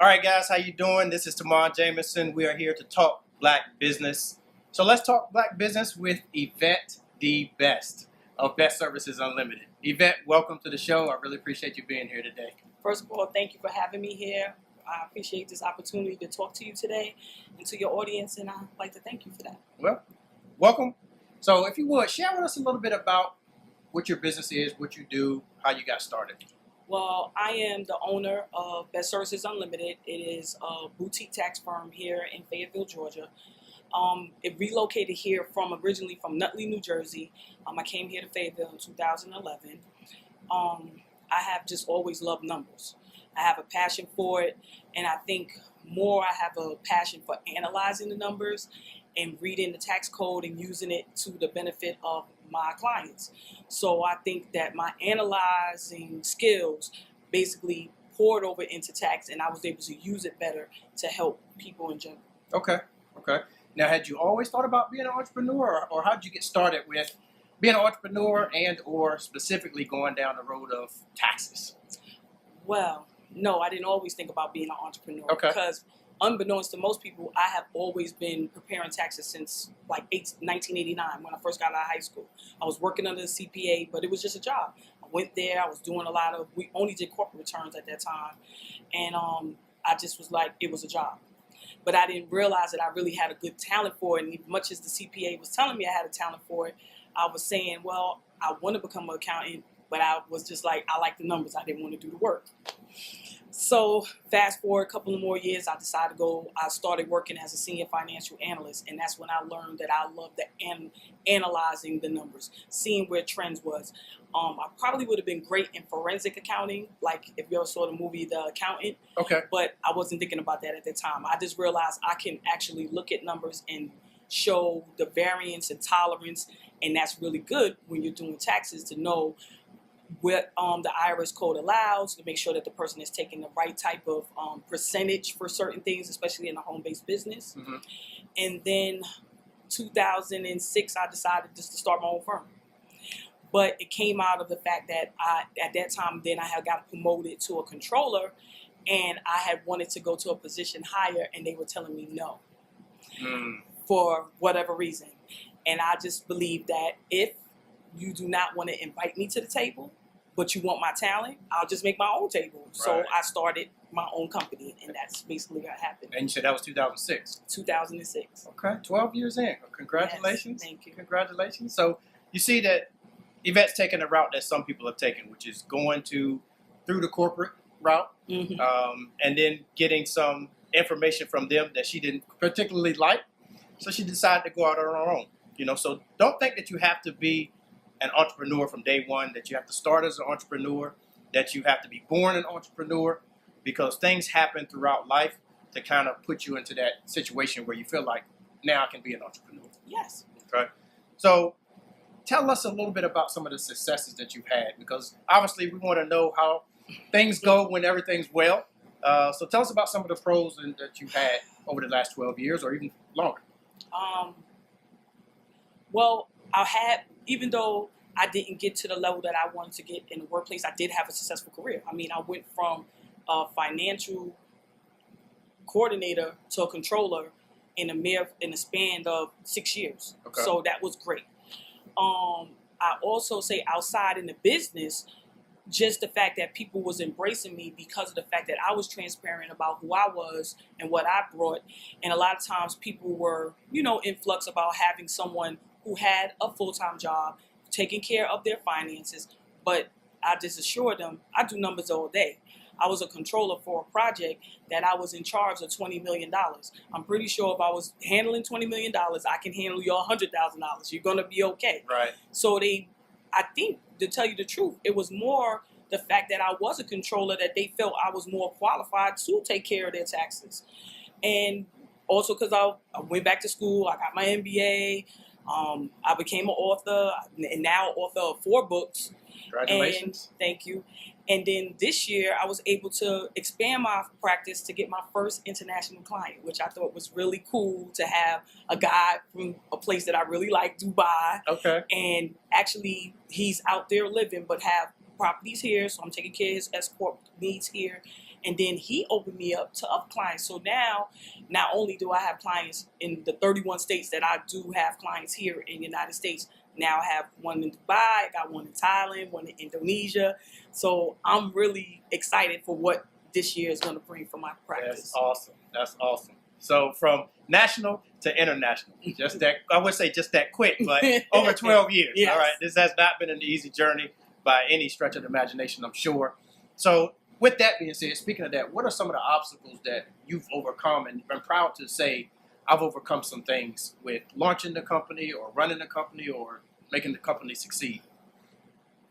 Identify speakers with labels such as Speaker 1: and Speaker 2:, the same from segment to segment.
Speaker 1: All right, guys, how you doing? This is Tamahn Jamison. We are here to talk black business. So let's talk black business with Yvette D of Best Services Unlimited. Yvette, welcome to the show. I really appreciate you being here today.
Speaker 2: First of all, thank you for having me here. I appreciate this opportunity to talk to you today and to your audience, and I'd like to thank you for that.
Speaker 1: Well, welcome. So if you would, share with us a little bit about what your business is, what you do, how you got started.
Speaker 2: Well, I am the owner of Best Services Unlimited. It is a boutique tax firm here in Fayetteville, Georgia. It relocated here originally from Nutley, New Jersey. I came here to Fayetteville in 2011. I have just always loved numbers. I have a passion for it, and I think more I have a passion for analyzing the numbers and reading the tax code and using it to the benefit of my clients. So I think that my analyzing skills basically poured over into tax, and I was able to use it better to help people in general.
Speaker 1: Okay. Now, had you always thought about being an entrepreneur, or how did you get started with being an entrepreneur and or specifically going down the road of taxes?
Speaker 2: Well, no, I didn't always think about being an entrepreneur.
Speaker 1: Okay.
Speaker 2: Because unbeknownst to most people, I have always been preparing taxes since like 1989 when I first got out of high school. I was working under the CPA, but it was just a job. I went there. I was doing we only did corporate returns at that time. And I just was like, it was a job. But I didn't realize that I really had a good talent for it. And as much as the CPA was telling me I had a talent for it, I was saying, well, I want to become an accountant, but I was just like, I like the numbers. I didn't want to do the work. So fast forward a couple of more years, I started working as a senior financial analyst, and that's when I learned that I loved analyzing the numbers, seeing where trends was. I probably would have been great in forensic accounting, like if you ever saw the movie The Accountant.
Speaker 1: Okay.
Speaker 2: But I wasn't thinking about that at the time. I just realized I can actually look at numbers and show the variance and tolerance, and that's really good when you're doing taxes to know what the IRS code allows, to make sure that the person is taking the right type of percentage for certain things, especially in a home-based business.
Speaker 1: Mm-hmm.
Speaker 2: And then 2006, I decided just to start my own firm. But it came out of the fact that at that time, then I had got promoted to a controller, and I had wanted to go to a position higher, and they were telling me no for whatever reason. And I just believe that if you do not want to invite me to the table, but you want my talent, I'll just make my own table. Right. So I started my own company, and that's basically what happened.
Speaker 1: And you said that was 2006?
Speaker 2: 2006.
Speaker 1: Okay, 12 years in. Congratulations.
Speaker 2: Yes, thank you.
Speaker 1: Congratulations. So you see that Yvette's taking the route that some people have taken, which is going through the corporate route, and then getting some information from them that she didn't particularly like. So she decided to go out on her own. So don't think that you have to be an entrepreneur from day one, that you have to start as an entrepreneur, that you have to be born an entrepreneur, because things happen throughout life to kind of put you into that situation where you feel like, now I can be an entrepreneur.
Speaker 2: Yes.
Speaker 1: Okay. So tell us a little bit about some of the successes that you've had, because obviously we want to know how things go when everything's well. So tell us about some of the pros that you've had over the last 12 years or even longer.
Speaker 2: Well, even though I didn't get to the level that I wanted to get in the workplace, I did have a successful career. I mean, I went from a financial coordinator to a controller in a span of 6 years. Okay. So that was great. I also say outside in the business, just the fact that people was embracing me because of the fact that I was transparent about who I was and what I brought. And a lot of times people were, in flux about having someone who had a full-time job, taking care of their finances. But I just assured them, I do numbers all day. I was a controller for a project that I was in charge of $20 million. I'm pretty sure if I was handling $20 million, I can handle your $100,000. You're going to be okay.
Speaker 1: Right.
Speaker 2: So I think, to tell you the truth, it was more the fact that I was a controller that they felt I was more qualified to take care of their taxes. And also because I went back to school, I got my MBA, I became an author, and now author of 4 books.
Speaker 1: Congratulations.
Speaker 2: And thank you. And then this year, I was able to expand my practice to get my first international client, which I thought was really cool to have a guy from a place that I really like, Dubai.
Speaker 1: Okay.
Speaker 2: And actually, he's out there living, but have properties here, so I'm taking care of his escort needs here. And then he opened me up to other clients. So now, not only do I have clients in the 31 states that I do have clients here in the United States, now I have one in Dubai, I got one in Thailand, one in Indonesia. So I'm really excited for what this year is going to bring for my practice.
Speaker 1: That's awesome. That's awesome. So from national to international, just that, I would say just that quick, but over 12 years.
Speaker 2: Yes.
Speaker 1: All right. This has not been an easy journey by any stretch of the imagination, I'm sure. So with that being said, speaking of that, what are some of the obstacles that you've overcome, and been proud to say, I've overcome some things with launching the company or running the company or making the company succeed?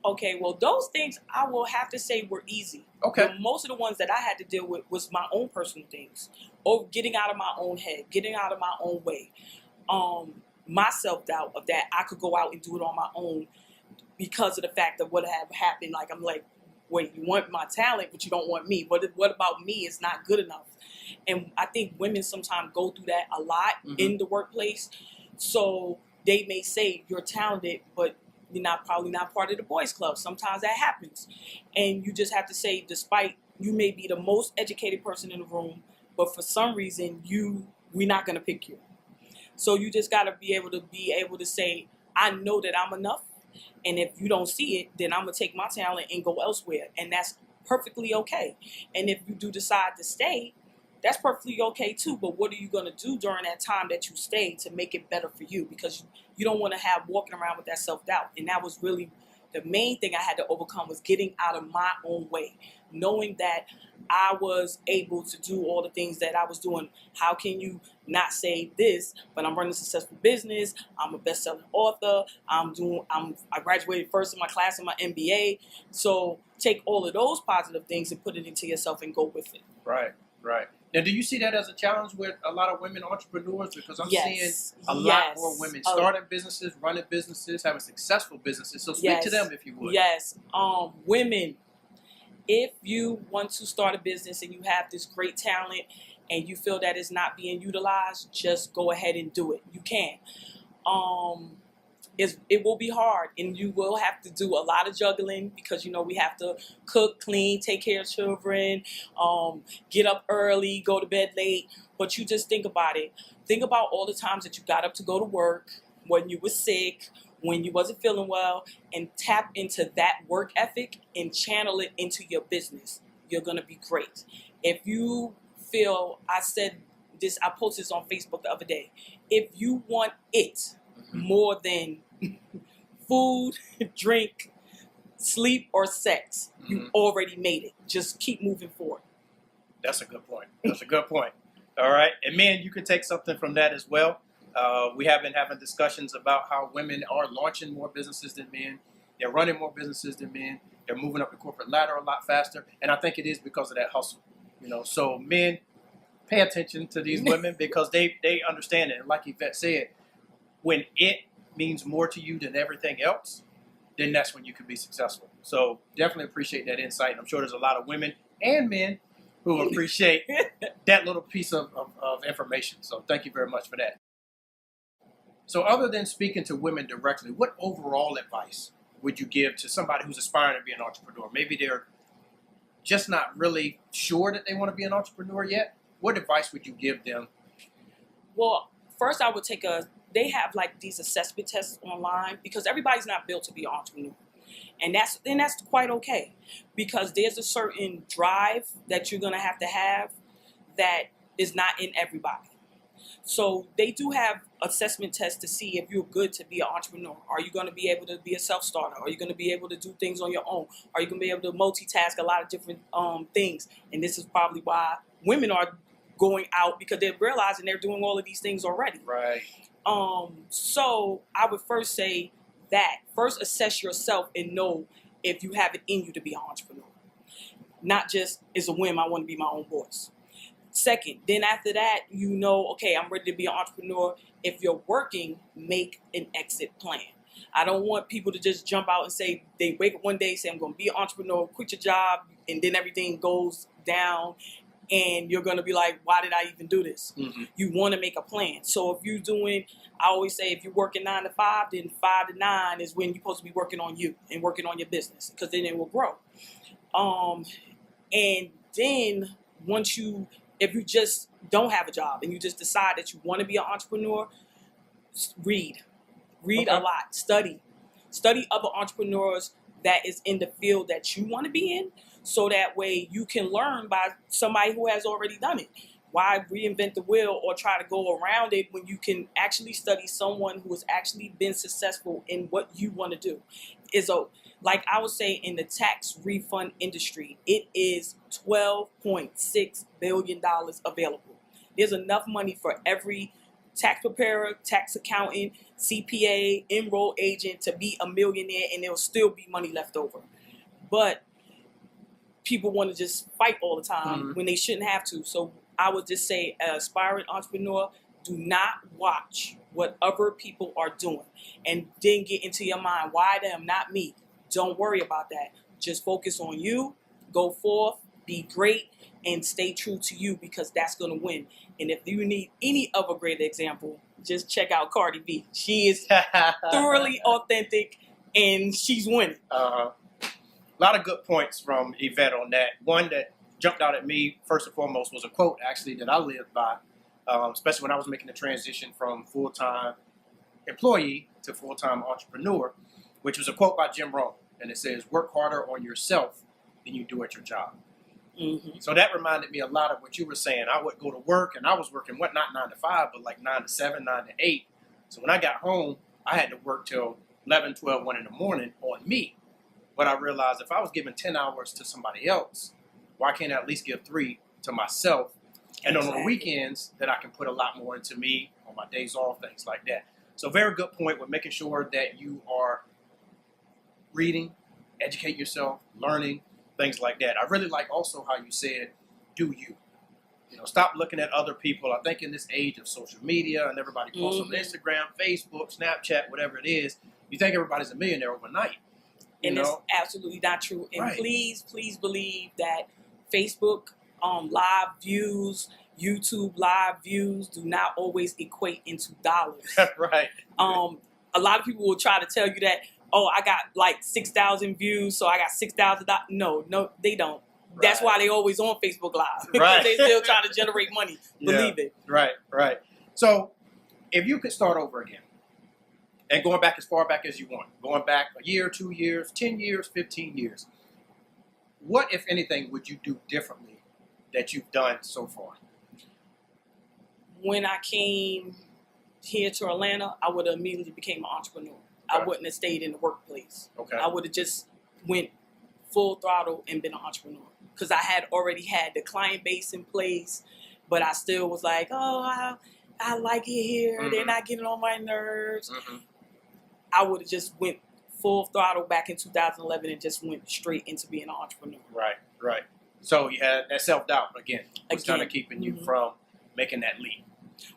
Speaker 2: Okay, well, those things I will have to say were easy.
Speaker 1: Okay.
Speaker 2: But most of the ones that I had to deal with was my own personal things, or getting out of my own head, getting out of my own way. My self-doubt of that I could go out and do it on my own because of the fact of what had happened. Like, I'm like, wait, you want my talent, but you don't want me. What about me is not good enough? And I think women sometimes go through that a lot in the workplace. So they may say, you're talented, but you're probably not part of the boys club. Sometimes that happens. And you just have to say, despite you may be the most educated person in the room, but for some reason, we're not going to pick you. So you just got to be able to say, I know that I'm enough. And if you don't see it, then I'm going to take my talent and go elsewhere. And that's perfectly okay. And if you do decide to stay, that's perfectly okay too. But what are you going to do during that time that you stay to make it better for you? Because you don't want to have walking around with that self-doubt. And that was really the main thing I had to overcome, was getting out of my own way, knowing that I was able to do all the things that I was doing. How can you not say this, but I'm running a successful business, I'm a best-selling author, I graduated first in my class in my MBA. So take all of those positive things and put it into yourself and go with it.
Speaker 1: Right. Now, do you see that as a challenge with a lot of women entrepreneurs? Because I'm seeing a lot more women starting businesses, running businesses, having successful businesses. So speak to them if you would.
Speaker 2: Yes. Women, if you want to start a business and you have this great talent and you feel that it's not being utilized, just go ahead and do it. You can. It will be hard, and you will have to do a lot of juggling because, we have to cook, clean, take care of children, get up early, go to bed late. But you just think about it. Think about all the times that you got up to go to work, when you were sick, when you wasn't feeling well, and tap into that work ethic and channel it into your business. You're going to be great. If you feel, I posted this on Facebook the other day. If you want it more than food, drink, sleep, or sex, you already made it. Just keep moving forward.
Speaker 1: That's a good point. All right. And men, you can take something from that as well. We have been having discussions about how women are launching more businesses than men. They're running more businesses than men. They're moving up the corporate ladder a lot faster. And I think it is because of that hustle. So men, pay attention to these women because they understand it. And like Yvette said, when it means more to you than everything else, then that's when you can be successful. So definitely appreciate that insight. I'm sure there's a lot of women and men who appreciate that little piece of information. So thank you very much for that. So other than speaking to women directly, what overall advice would you give to somebody who's aspiring to be an entrepreneur? Maybe they're just not really sure that they want to be an entrepreneur yet. What advice would you give them?
Speaker 2: Well, first I would they have like these assessment tests online because everybody's not built to be an entrepreneur. And that's quite okay because there's a certain drive that you're going to have that is not in everybody. So they do have assessment tests to see if you're good to be an entrepreneur. Are you going to be able to be a self-starter? Are you going to be able to do things on your own? Are you going to be able to multitask a lot of different things? And this is probably why women are going out because they're realizing they're doing all of these things already.
Speaker 1: Right.
Speaker 2: So I would first say that. First assess yourself and know if you have it in you to be an entrepreneur. Not just, it's a whim, I want to be my own boss. Second, then after that, okay, I'm ready to be an entrepreneur. If you're working, make an exit plan. I don't want people to just jump out and say, they wake up one day, say, I'm going to be an entrepreneur, quit your job, and then everything goes down. And you're going to be like, why did I even do this? Mm-hmm. You want to make a plan. So if I always say, if you're working 9 to 5, then 5 to 9 is when you're supposed to be working on you and working on your business because then it will grow. And then if you just don't have a job and you just decide that you want to be an entrepreneur, read a lot, study other entrepreneurs that is in the field that you want to be in, so that way you can learn by somebody who has already done it. Why reinvent the wheel or try to go around it when you can actually study someone who has actually been successful in what you want to do? Like I would say, in the tax refund industry, it is $12.6 billion available. There's enough money for every tax preparer, tax accountant, CPA, enroll agent to be a millionaire, and there'll still be money left over. But people want to just fight all the time when they shouldn't have to. So I would just say, an aspiring entrepreneur, do not watch what other people are doing and then get into your mind, why them, not me. Don't worry about that. Just focus on you, go forth, be great, and stay true to you, because that's going to win. And if you need any other great example, just check out Cardi B. She is thoroughly authentic, and she's winning.
Speaker 1: A lot of good points from Yvette on that. One that jumped out at me, first and foremost, was a quote, actually, that I lived by, especially when I was making the transition from full-time employee to full-time entrepreneur, which was a quote by Jim Rohn. And it says, work harder on yourself than you do at your job. So that reminded me a lot of what you were saying. I would go to work, and I was working, not 9 to 5, but like 9 to 7, 9 to 8. So when I got home, I had to work till 11, 12, 1 in the morning on me. But I realized if I was giving 10 hours to somebody else, why can't I at least give 3 to myself? And on the weekends, that I can put a lot more into me, on my days off, things like that. So very good point with making sure that you are reading, educate yourself, learning, things like that. I really like also how you said, do you. Stop looking at other people. I think in this age of social media and everybody posts on Instagram, Facebook, Snapchat, whatever it is, you think everybody's a millionaire overnight.
Speaker 2: And it's absolutely not true. And please believe that Facebook live views, YouTube live views do not always equate into dollars.
Speaker 1: Right.
Speaker 2: A lot of people will try to tell you that, oh, I got like 6,000 views, so I got $6,000. No, they don't. Right. That's why they always on Facebook Live. Because they still trying to generate money. Believe it.
Speaker 1: Right. So if you could start over again, and going back as far back as you want, going back a year, 2 years, 10 years, 15 years, what, if anything, would you do differently that you've done so far?
Speaker 2: When I came here to Atlanta, I would have immediately became an entrepreneur. I wouldn't have stayed in the workplace. I would have just went full throttle and been an entrepreneur, because I had already had the client base in place, but I still was like, oh, I like it here. They're not getting on my nerves. I would have just went full throttle back in 2011 and just went straight into being an entrepreneur. Right.
Speaker 1: So you had that self-doubt again. Was kind of keeping you from making that leap.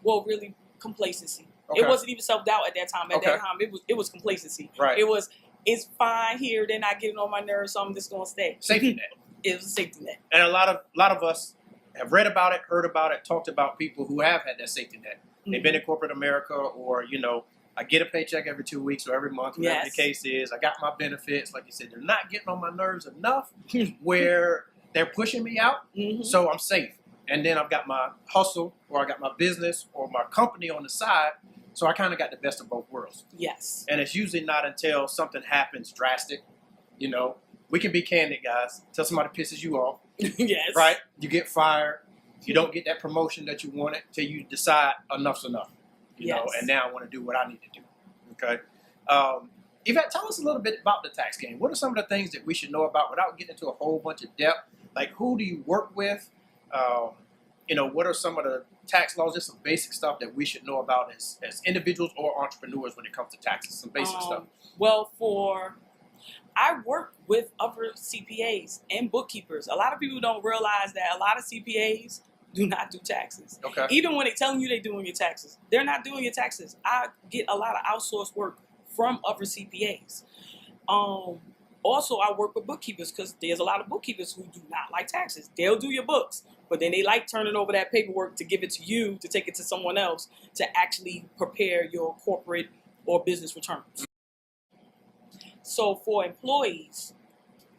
Speaker 2: Well, really, complacency. It wasn't even self-doubt at that time. At that time, it was complacency.
Speaker 1: Right.
Speaker 2: It's fine here. They're not getting on my nerves, so I'm just going to stay.
Speaker 1: Safety net.
Speaker 2: It was a safety net.
Speaker 1: And a lot of us have read about it, heard about it, talked about people who have had that safety net. They've been in corporate America, or, I get a paycheck every 2 weeks or every month, whatever the case is. I got my benefits. Like you said, they're not getting on my nerves enough where they're pushing me out, so I'm safe. And then I've got my hustle, or I got my business or my company on the side, so I kind of got the best of both worlds.
Speaker 2: Yes.
Speaker 1: And it's usually not until something happens drastic, we can be candid, guys. Until somebody pisses you off.
Speaker 2: Yes.
Speaker 1: Right? You get fired. You don't get that promotion that you wanted till you decide enough's enough. You know, and now I want to do what I need to do. Okay. Yvette, tell us a little bit about the tax game. What are some of the things that we should know about without getting into a whole bunch of depth? Like, who do you work with? What are some of the tax laws? Just some basic stuff that we should know about as individuals or entrepreneurs when it comes to taxes. Some basic stuff.
Speaker 2: Well, I work with other CPAs and bookkeepers. A lot of people don't realize that a lot of CPAs do not do taxes. Okay. Even when they're telling you they're doing your taxes, they're not doing your taxes. I get a lot of outsourced work from other CPAs. Also, I work with bookkeepers, because there's a lot of bookkeepers who do not like taxes. They'll do your books, but then they like turning over that paperwork to give it to you, to take it to someone else, to actually prepare your corporate or business returns. So for employees,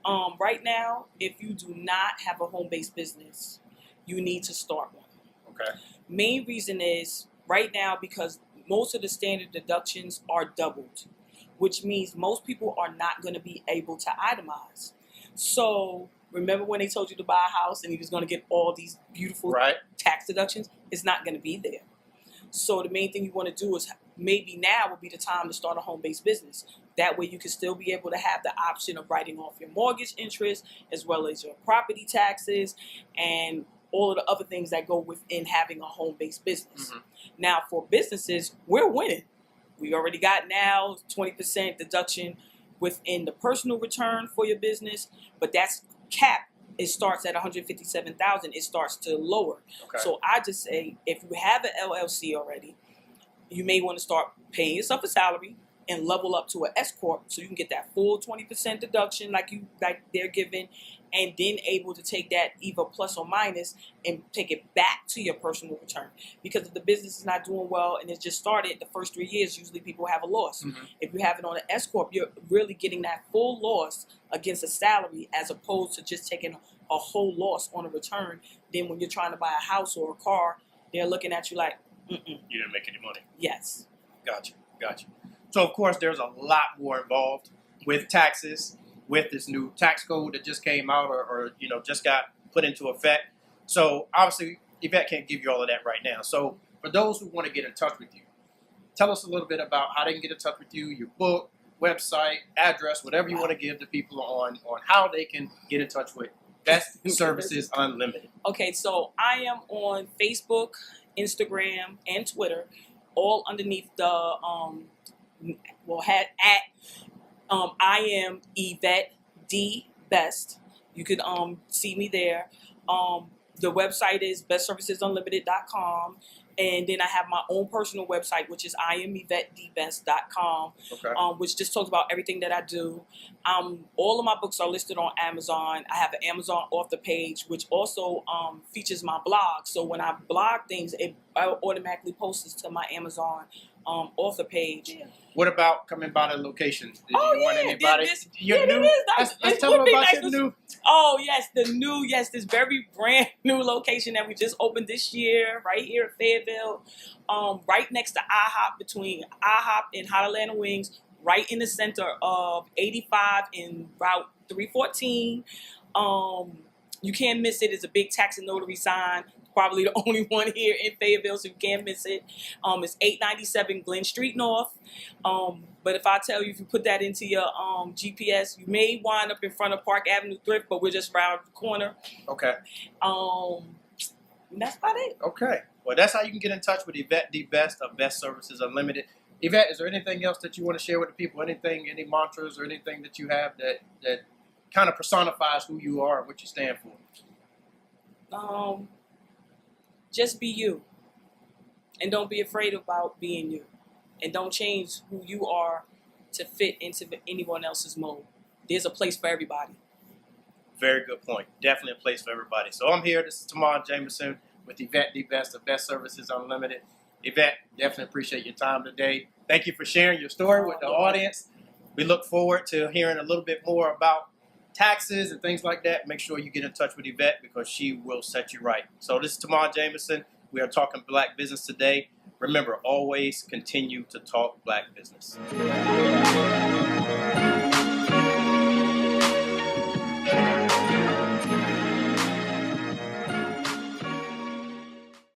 Speaker 2: Right now, if you do not have a home-based business, you need to start one.
Speaker 1: Okay.
Speaker 2: Main reason is right now because most of the standard deductions are doubled, which means most people are not going to be able to itemize. So remember when they told you to buy a house and you was going to get all these beautiful tax deductions? It's not going to be there. So the main thing you want to do is maybe now would be the time to start a home-based business. That way you can still be able to have the option of writing off your mortgage interest as well as your property taxes and all of the other things that go within having a home-based business. Mm-hmm. Now for businesses, we're winning. We already got now 20% deduction within the personal return for your business, but that's capped. It starts at $157,000. It starts to lower. Okay. So I just say, if you have an LLC already, you may want to start paying yourself a salary and level up to an S corp, so you can get that full 20% deduction like they're giving, and then able to take that either plus or minus and take it back to your personal return. Because if the business is not doing well and it just started, the first 3 years usually people have a loss. Mm-hmm. If you have it on an S corp, you're really getting that full loss against a salary as opposed to just taking a whole loss on a return. Then when you're trying to buy a house or a car, they're looking at you like,
Speaker 1: you didn't make any money.
Speaker 2: Yes.
Speaker 1: Gotcha. So, of course, there's a lot more involved with taxes, with this new tax code that just came out or just got put into effect. So, obviously, Yvette can't give you all of that right now. So, for those who want to get in touch with you, tell us a little bit about how they can get in touch with you, your book, website, address, whatever you want to give the people on how they can get in touch with Best Services Unlimited.
Speaker 2: Okay, so I am on Facebook, Instagram, and Twitter, all underneath the I am Yvette D Best. You could see me there. The website is bestservicesunlimited.com. And then I have my own personal website, which is IamYvetteDBest.com, which just talks about everything that I do. All of my books are listed on Amazon. I have an Amazon author page, which also features my blog. So when I blog things, it automatically posts to my Amazon author page. Yeah.
Speaker 1: What about coming by the location? Did you want anybody?
Speaker 2: Let's tell them about your new. Oh yes, this very brand new location that we just opened this year, right here at Fayetteville, right next to IHOP, between IHOP and Hot Atlanta Wings, right in the center of 85 and Route 314. You can't miss it. It's a big tax and notary sign. Probably the only one here in Fayetteville, so you can't miss it. It's 897 Glen Street North. But if I tell you, if you put that into your GPS, you may wind up in front of Park Avenue Thrift, but we're just around the corner.
Speaker 1: Okay.
Speaker 2: That's about it.
Speaker 1: Okay. Well, that's how you can get in touch with Yvette D Best of Best Services Unlimited. Yvette, is there anything else that you want to share with the people? Anything, any mantras or anything that you have that kind of personifies who you are and what you stand for?
Speaker 2: Just be you. And don't be afraid about being you. And don't change who you are to fit into anyone else's mold. There's a place for everybody.
Speaker 1: Very good point. Definitely a place for everybody. So I'm here. This is Tamahn Jamison with Yvette D Best of Best Services Unlimited. Yvette, definitely appreciate your time today. Thank you for sharing your story with the audience. We look forward to hearing a little bit more about taxes and things like that. Make sure you get in touch with Yvette because she will set you right. So this is Tamahn Jamison. We are talking Black business today. Remember, always continue to talk Black business.